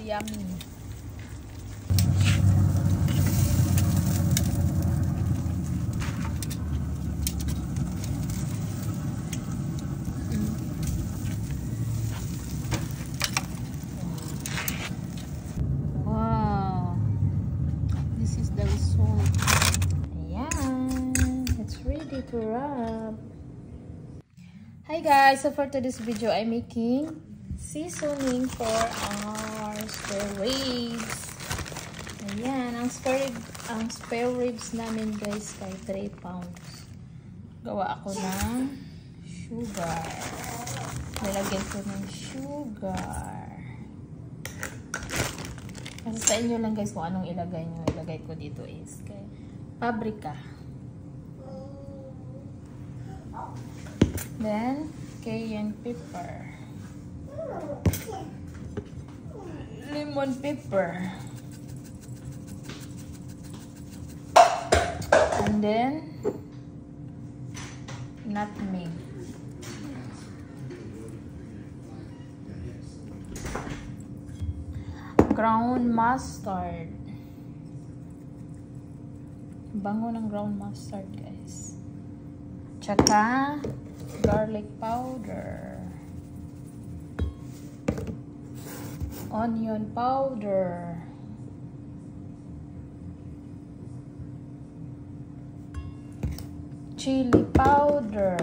yummy. Wow. This is the result. Ayan. It's ready to rub. Hi guys, so for today's video, I'm making seasoning for our spare ribs. Ayan, ang spare ribs namin guys kay 3 pounds. Gawa ako ng sugar. Nilagyan ko ng sugar. Kasi sa inyo lang guys kung anong ilagay nyo. Ilagay ko dito is kay paprika. Then, cayenne pepper. Lemon pepper. And then, nutmeg. Ground mustard. Bango ng ground mustard, guys. Tsaka, garlic powder. Onion powder. Chili powder.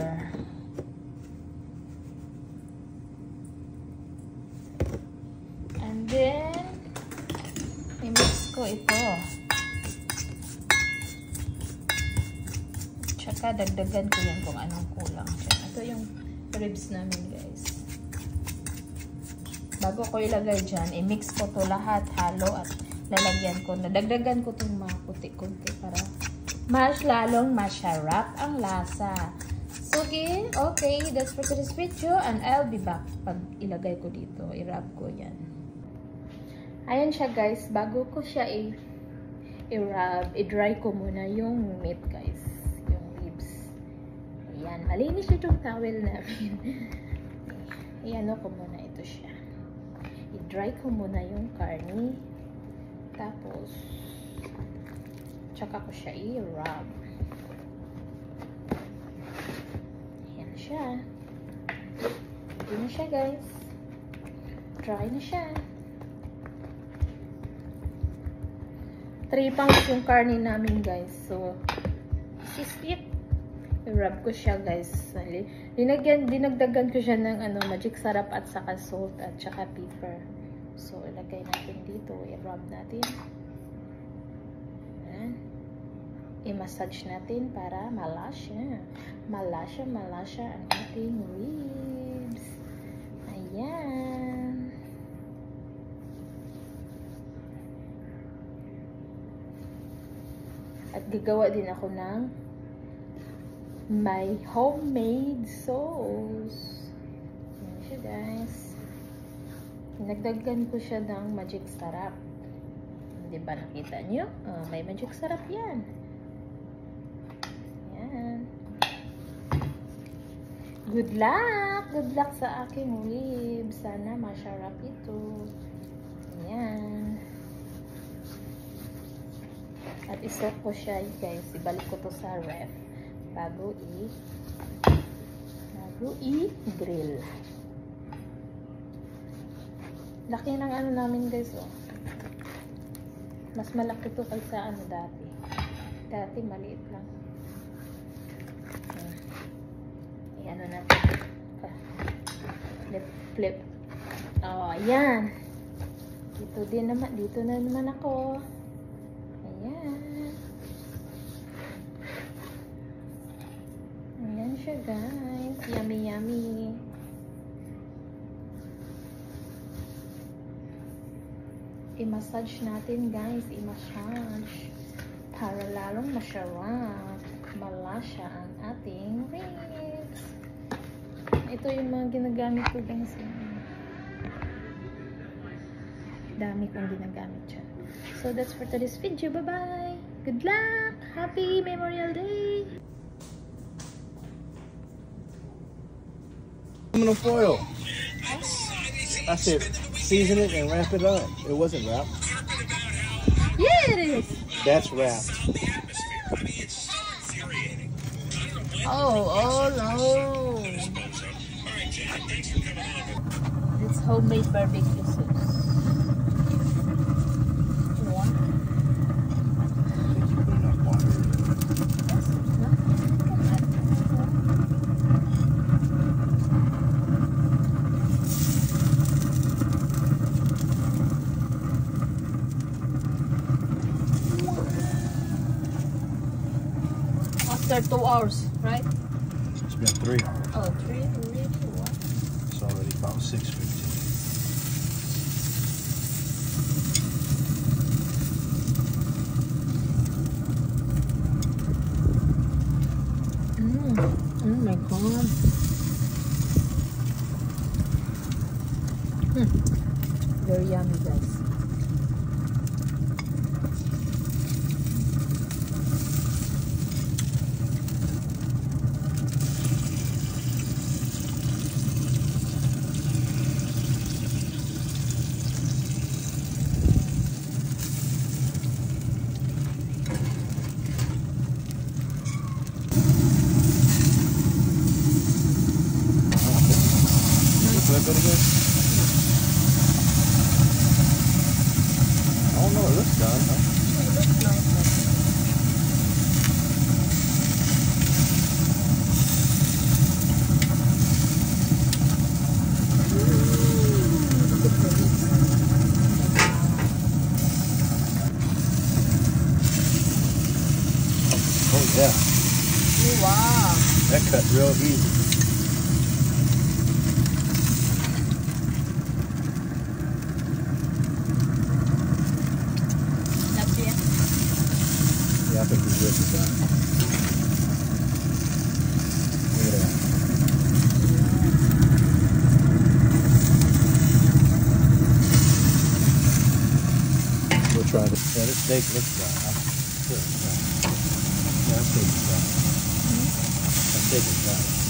And then, i-mix ko ito. Tsaka dagdagan ko yan kung anong kulang. Ito yung ribs namin guys. Bago ko ilagay dyan, i-mix ko to lahat, halo at lalagyan ko. Nadagdagan ko itong mga puti-kunti para mas lalong masarap ang lasa. So okay, that's for today's video and I'll be back pag ilagay ko dito. I-wrap ko yan. Ayan siya guys. Bago ko siya i-wrap, i-dry ko muna yung meat guys. Yung ribs. Ayan. Malinis itong towel namin. Ayan ko muna ito siya. I-dry ko muna yung karne. Tapos, tsaka ko siya i-wrap. Ayan siya. Ready na siya guys. Dry na siya. 3 pounds yung karne namin guys. So, this is it. I-wrap ko siya guys. Dinagdagan ko siya ng magic sarap at saka salt at saka pepper. So, ilagay natin dito. I-wrap natin. Ayan. I-massage natin para malasya. Malasya ang ating ribs. Ayan. At gagawa din ako ng my homemade sauce. Ayan siya guys. Nagdaggan ko siya ng magic sarap. Di ba nakita nyo? May magic sarap yan. Ayan. Good luck! Good luck sa aking ribs. Sana masarap ito. Ayan. At isok ko siya guys. Ibalik ko to sa ref. Bago i-grill. Laki ng namin guys Mas malaki to kaysa dati. Dati maliit lang. Natin. Flip. Oh, ayan. Dito na naman ako. Ayan. Ayan siya guys. Yummy. I-massage natin guys. I-massage. Para lalong masarap. Malasya ang ating ribs. Ito yung mga ginagamit ko guys. Dami kong ginagamit siya. So that's for today's video. Bye-bye! Good luck! Happy Memorial Day! Aluminum foil. That's it. season it and wrap it up. It wasn't wrapped. Yeah, it is. That's wrapped. Oh no. It's homemade barbecue sauce. After 2 hours, right? It's been 3 hours. Oh, 3 already? What? It's already about 6:15. Oh my god. Very yummy, guys. Flip it again. I don't know. It looks done, huh? It looks nice. Oh yeah. Wow. That cut real easy. Yeah, I think this is done. Look at that. We'll try this. Yeah, this steak looks done. Yeah, that steak is done. That steak is done.